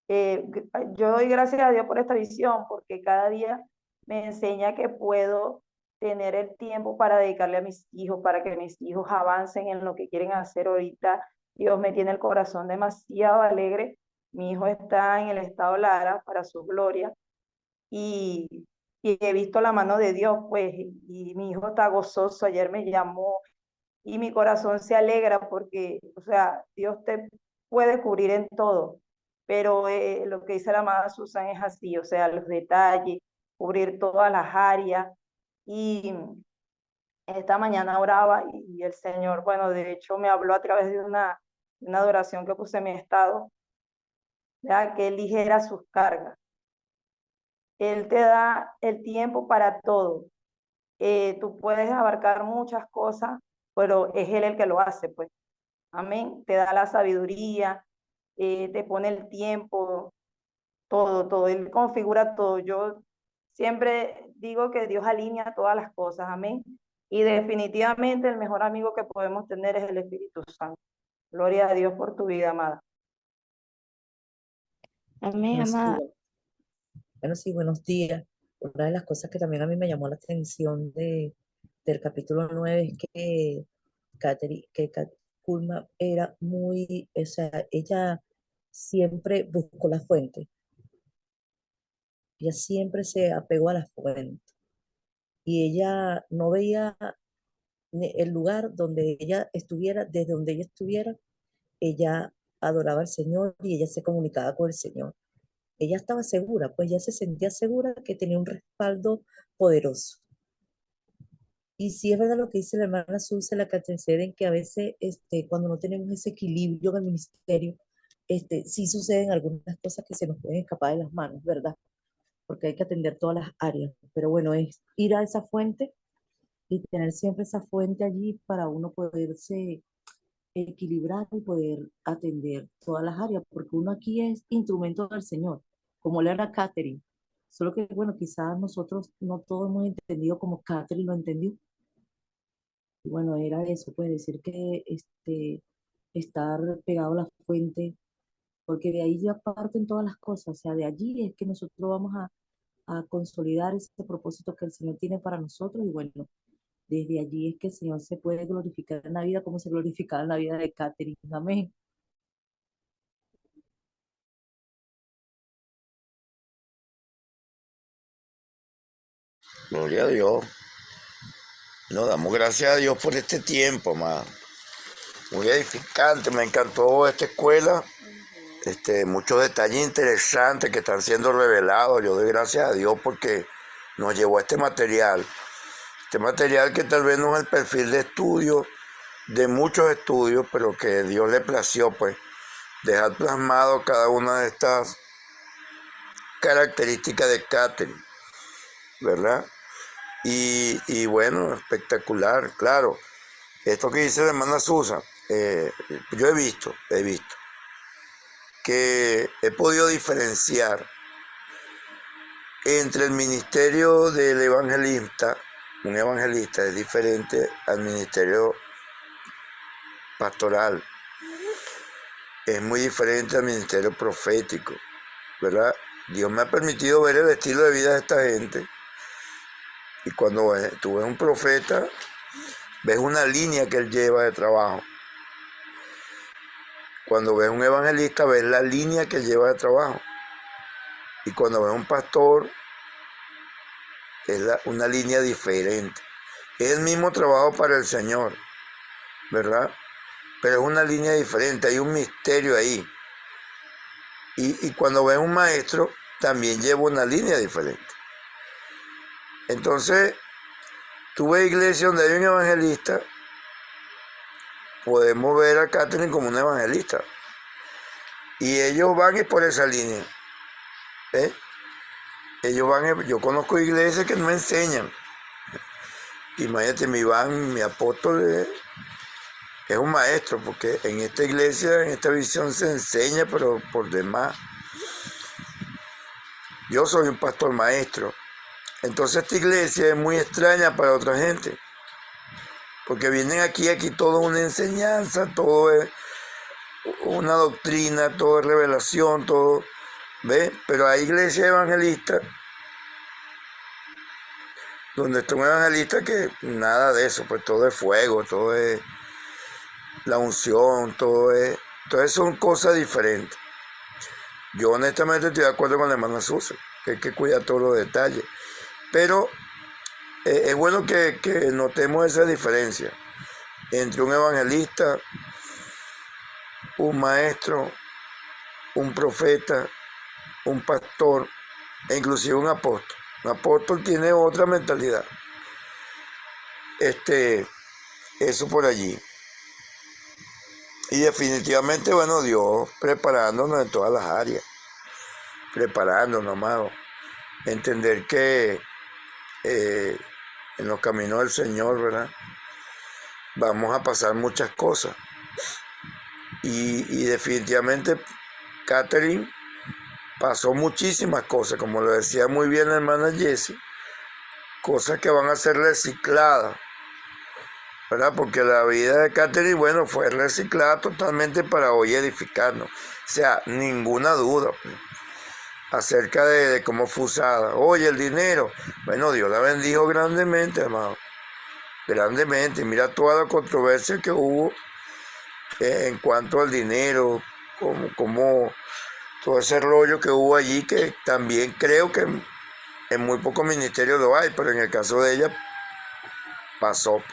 eh, yo doy gracias a Dios por esta visión, porque cada día me enseña que puedo tener el tiempo para dedicarle a mis hijos, para que mis hijos avancen en lo que quieren hacer ahorita. Dios me tiene el corazón demasiado alegre. Mi hijo está en el estado Lara para su gloria y, y he visto la mano de Dios, pues, y mi hijo está gozoso. Ayer me llamó y mi corazón se alegra porque, o sea, Dios te puede cubrir en todo, pero lo que dice la amada Susan es así, o sea, los detalles, cubrir todas las áreas. Y esta mañana oraba y el Señor, bueno, de hecho me habló a través de una adoración que puse en mi estado, ya que Él ligera sus cargas. Él te da el tiempo para todo. Tú puedes abarcar muchas cosas, pero es Él el que lo hace, pues. Amén. Te da la sabiduría, te pone el tiempo, todo. Él configura todo. Yo siempre digo que Dios alinea todas las cosas. Amén. Y definitivamente el mejor amigo que podemos tener es el Espíritu Santo. Gloria a Dios por tu vida, amada. Amén, Bueno, sí, amada. bueno, sí, buenos días. Una de las cosas que también a mí me llamó la atención del capítulo 9 es que Kulma era muy, o sea, ella siempre buscó la fuente, ella siempre se apegó a la fuente y ella no veía el lugar donde ella estuviera, desde donde ella estuviera, ella adoraba al Señor y ella se comunicaba con el Señor. Ella estaba segura, pues ella se sentía segura que tenía un respaldo poderoso. Y sí es verdad lo que dice la hermana Susa, la que antecede, que a veces cuando no tenemos ese equilibrio en el ministerio, sí suceden algunas cosas que se nos pueden escapar de las manos, ¿verdad? Porque hay que atender todas las áreas. Pero bueno, es ir a esa fuente y tener siempre esa fuente allí para uno poderse equilibrar y poder atender todas las áreas, porque uno aquí es instrumento del Señor, como le era Catherine. Solo que, bueno, quizás nosotros no todos hemos entendido como Catherine lo entendió. Y bueno, era eso, pues decir que estar pegado a la fuente, porque de ahí ya parten todas las cosas, o sea, de allí es que nosotros vamos a consolidar ese propósito que el Señor tiene para nosotros y bueno, desde allí es que el Señor se puede glorificar en la vida como se glorificaba en la vida de Catherine. Amén. Gloria a Dios. No, damos gracias a Dios por este tiempo, amado. Muy edificante, me encantó esta escuela. Muchos detalles interesantes que están siendo revelados. Yo doy gracias a Dios porque nos llevó este material. Este material que tal vez no es el perfil de estudio de muchos estudios, pero que Dios le plació, pues, dejar plasmado cada una de estas características de Catherine, ¿verdad? Y bueno, espectacular, claro. Esto que dice la hermana Susan, yo he visto que he podido diferenciar entre el ministerio del evangelista, un evangelista es diferente al ministerio pastoral, es muy diferente al ministerio profético, ¿verdad? Dios me ha permitido ver el estilo de vida de esta gente y cuando tú ves un profeta, ves una línea que él lleva de trabajo. Cuando ves un evangelista, ves la línea que lleva de trabajo. Y cuando ves un pastor, es una línea diferente. Es el mismo trabajo para el Señor, ¿verdad? Pero es una línea diferente, hay un misterio ahí. Y cuando ves un maestro, también lleva una línea diferente. Entonces, tú ves iglesias donde hay un evangelista, podemos ver a Catherine como un evangelista. Y ellos van y por esa línea. ¿Eh? Ellos van, yo conozco iglesias que no enseñan. Imagínate, mi apóstol es un maestro, porque en esta iglesia, en esta visión se enseña, pero por demás. Yo soy un pastor maestro. Entonces esta iglesia es muy extraña para otra gente, porque vienen aquí todo es una enseñanza, todo es una doctrina, todo es revelación, todo, ¿ves? Pero hay iglesias evangelistas donde está un evangelista que nada de eso, pues todo es fuego, todo es la unción, entonces son cosas diferentes. Yo honestamente estoy de acuerdo con la hermana Susa, que hay que cuidar todos los detalles, pero es bueno que notemos esa diferencia entre un evangelista, un maestro, un profeta, un pastor e inclusive un apóstol. Un apóstol tiene otra mentalidad. Eso por allí. Y definitivamente, bueno, Dios preparándonos en todas las áreas. Preparándonos, amado. Entender que en los caminos del Señor, ¿verdad? Vamos a pasar muchas cosas. y definitivamente Catherine pasó muchísimas cosas, como lo decía muy bien la hermana Jessie, cosas que van a ser recicladas, ¿verdad? Porque la vida de Catherine, bueno, fue reciclada totalmente para hoy edificarnos. O sea, ninguna duda pues, acerca de cómo fue usada. Oye, el dinero, bueno, Dios la bendijo grandemente, hermano, grandemente. Mira toda la controversia que hubo en cuanto al dinero, como todo ese rollo que hubo allí, que también creo que en muy pocos ministerios lo hay, pero en el caso de ella pasó.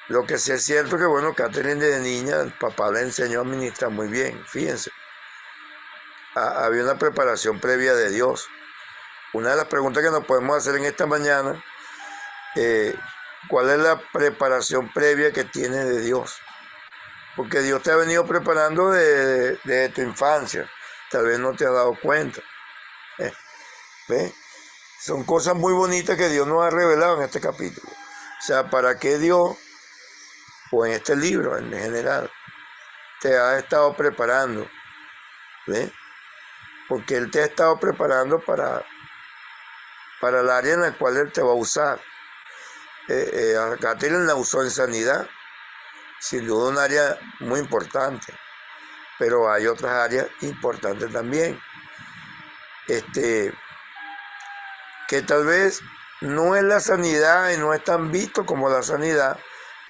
Lo que sí es cierto que, bueno, Catherine de niña, el papá le enseñó a administrar muy bien, fíjense. Había una preparación previa de Dios. Una de las preguntas que nos podemos hacer en esta mañana, ¿cuál es la preparación previa que tienes de Dios? Porque Dios te ha venido preparando desde tu infancia. Tal vez no te has dado cuenta. ¿Ves? Son cosas muy bonitas que Dios nos ha revelado en este capítulo. O sea, ¿para qué Dios, o en este libro en general, te ha estado preparando? ¿Ves? Porque Él te ha estado preparando para el área en la cual Él te va a usar. A Catherine la usó en sanidad, sin duda un área muy importante, pero hay otras áreas importantes también, que tal vez no es la sanidad y no es tan visto como la sanidad,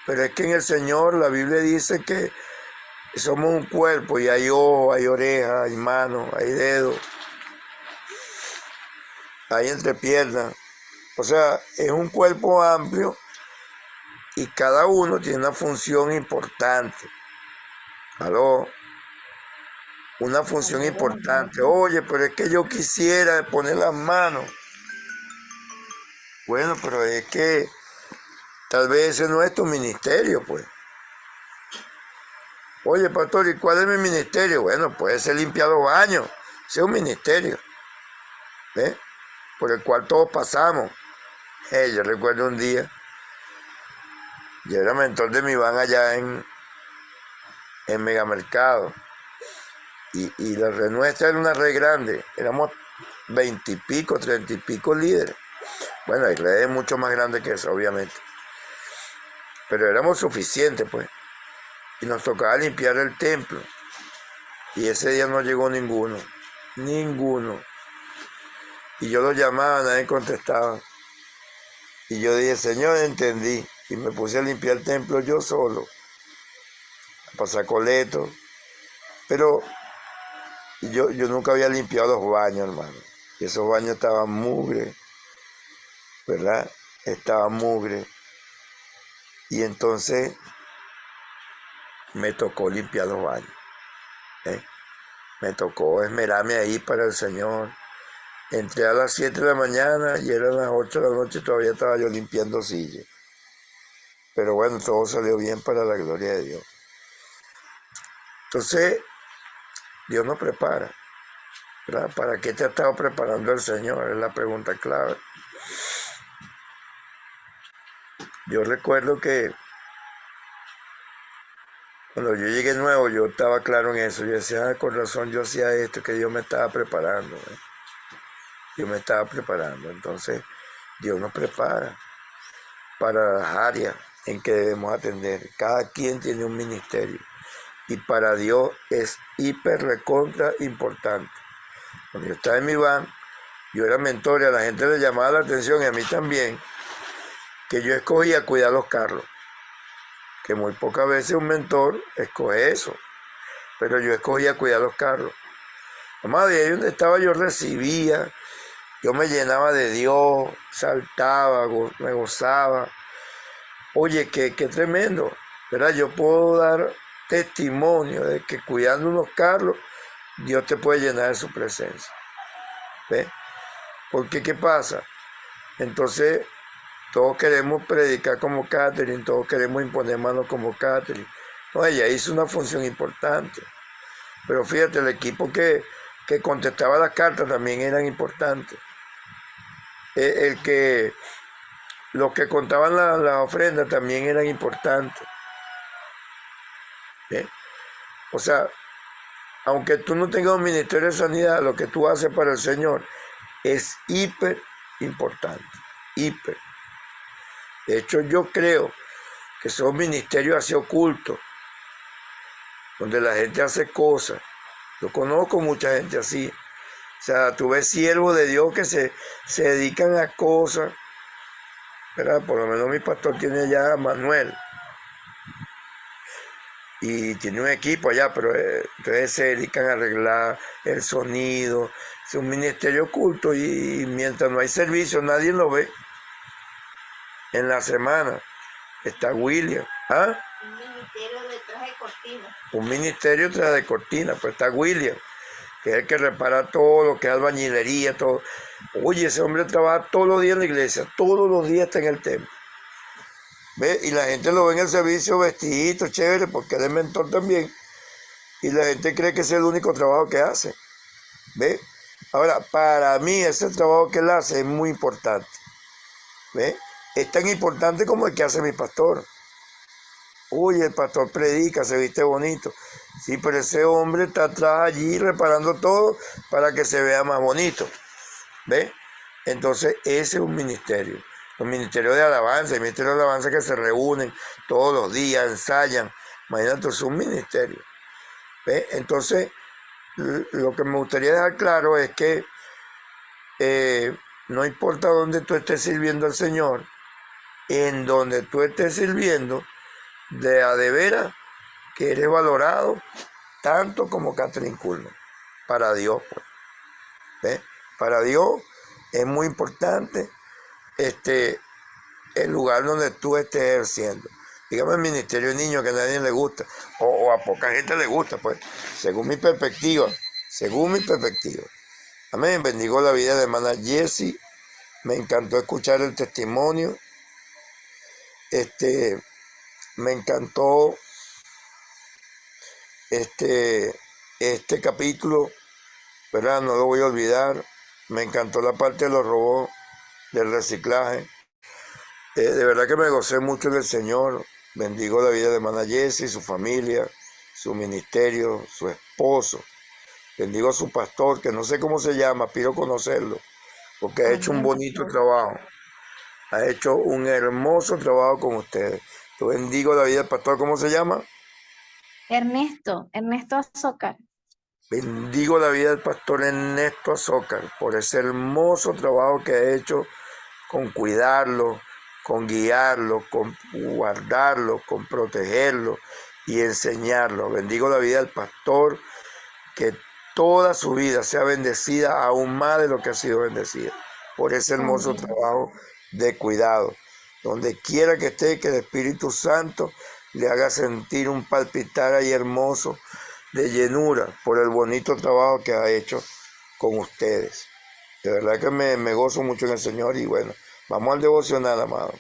pero es que en el Señor la Biblia dice que somos un cuerpo y hay ojos, hay orejas, hay manos, hay dedos, hay entrepiernas. O sea, es un cuerpo amplio y cada uno tiene una función importante. ¿Aló? Una función importante. Oye, pero es que yo quisiera poner las manos. Bueno, pero es que tal vez ese no es tu ministerio, pues. Oye, pastor, ¿y cuál es mi ministerio? Bueno, puede ser limpiar los baños. Ese es un ministerio, ¿ves? Por el cual todos pasamos. Yo recuerdo un día, yo era mentor de mi van allá en Megamercado. Y la red nuestra era una red grande. Éramos 20 y pico, 30 y pico líderes. Bueno, hay redes mucho más grandes que eso, obviamente. Pero éramos suficientes, pues. Y nos tocaba limpiar el templo. Y ese día no llegó ninguno. Ninguno. Y yo lo llamaba, nadie contestaba. Y yo dije, Señor, entendí. Y me puse a limpiar el templo yo solo. A pasar coleto. Pero yo nunca había limpiado los baños, hermano. Y esos baños estaban mugre. ¿Verdad? Estaban mugre. Y entonces me tocó limpiar los baños. Me tocó esmerarme ahí para el Señor. Entré a las 7 de la mañana y eran las 8 de la noche y todavía estaba yo limpiando sillas. Pero bueno, todo salió bien para la gloria de Dios. Entonces, Dios nos prepara, ¿verdad? ¿Para qué te ha estado preparando el Señor? Es la pregunta clave. Yo recuerdo que cuando yo llegué nuevo, yo estaba claro en eso. Yo decía, con razón yo hacía esto, que Dios me estaba preparando. Dios me estaba preparando. Entonces, Dios nos prepara para las áreas en que debemos atender. Cada quien tiene un ministerio. Y para Dios es hiper recontra importante. Cuando yo estaba en mi van, yo era mentor y a la gente le llamaba la atención, y a mí también, que yo escogía cuidar los carros. Que muy pocas veces un mentor escoge eso. Pero yo escogía cuidar los carros. Además, de ahí donde estaba yo recibía, yo me llenaba de Dios, saltaba, me gozaba. Oye, qué tremendo, ¿verdad? Yo puedo dar testimonio de que cuidando unos carros, Dios te puede llenar de su presencia. ¿Ves? Porque, ¿qué pasa? Entonces, todos queremos predicar como Catherine, todos queremos imponer manos como Catherine. No, ella hizo una función importante. Pero fíjate, el equipo que contestaba las cartas también eran importantes. Los que contaban la ofrenda también eran importantes. ¿Ve? O sea, aunque tú no tengas un ministerio de sanidad, lo que tú haces para el Señor es hiper importante, hiper. De hecho, yo creo que son ministerios así ocultos, donde la gente hace cosas. Yo conozco mucha gente así. O sea, tú ves siervos de Dios que se dedican a cosas, ¿verdad? Por lo menos mi pastor tiene ya a Manuel y tiene un equipo allá, pero entonces se dedican a arreglar el sonido. Es un ministerio oculto y mientras no hay servicio nadie lo ve. En la semana está William. ¿Ah? Un ministerio detrás de cortina. Un ministerio tras de cortina, pues está William, que es el que repara todo lo que es albañilería, todo. Oye, ese hombre trabaja todos los días en la iglesia, todos los días está en el templo. ¿Ve? Y la gente lo ve en el servicio vestidito, chévere, porque él es mentor también. Y la gente cree que ese es el único trabajo que hace. ¿Ve? Ahora, para mí ese trabajo que él hace es muy importante. ¿Ve? Es tan importante como el que hace mi pastor. Uy, el pastor predica, se viste bonito. Sí, pero ese hombre está atrás allí reparando todo para que se vea más bonito. ¿Ve? Entonces, ese es un ministerio. Los ministerios de alabanza, el ministerio de alabanza que se reúnen todos los días, ensayan. Imagínate, es un ministerio. ¿Ve? Entonces, lo que me gustaría dejar claro es que no importa dónde tú estés sirviendo al Señor, en donde tú estés sirviendo, de a de veras que eres valorado tanto como Catherine Kuhlman. Para Dios, pues. ¿Ves? Para Dios es muy importante el lugar donde tú estés ejerciendo. Dígame el ministerio de niños que a nadie le gusta, o a poca gente le gusta, pues, según mi perspectiva, según mi perspectiva. Amén. Bendigo la vida de hermana Jessie. Me encantó escuchar el testimonio. Me encantó este capítulo, ¿verdad? No lo voy a olvidar. Me encantó la parte de los robots, del reciclaje. De verdad que me gocé mucho del Señor. Bendigo la vida de hermana Jessie, su familia, su ministerio, su esposo. Bendigo a su pastor, que no sé cómo se llama, pido conocerlo, porque ha hecho un Amén, bonito pastor. trabajo. Ha hecho un hermoso trabajo con ustedes. Yo bendigo la vida del pastor, ¿cómo se llama? Ernesto Azócar. Bendigo la vida del pastor Ernesto Azócar por ese hermoso trabajo que ha hecho con cuidarlo, con guiarlo, con guardarlo, con protegerlo y enseñarlo. Bendigo la vida del pastor, que toda su vida sea bendecida aún más de lo que ha sido bendecida por ese hermoso Amén. trabajo de cuidado. Donde quiera que esté, que el Espíritu Santo le haga sentir un palpitar ahí hermoso de llenura por el bonito trabajo que ha hecho con ustedes. De verdad que me gozo mucho en el Señor y bueno, vamos al devocional, amado.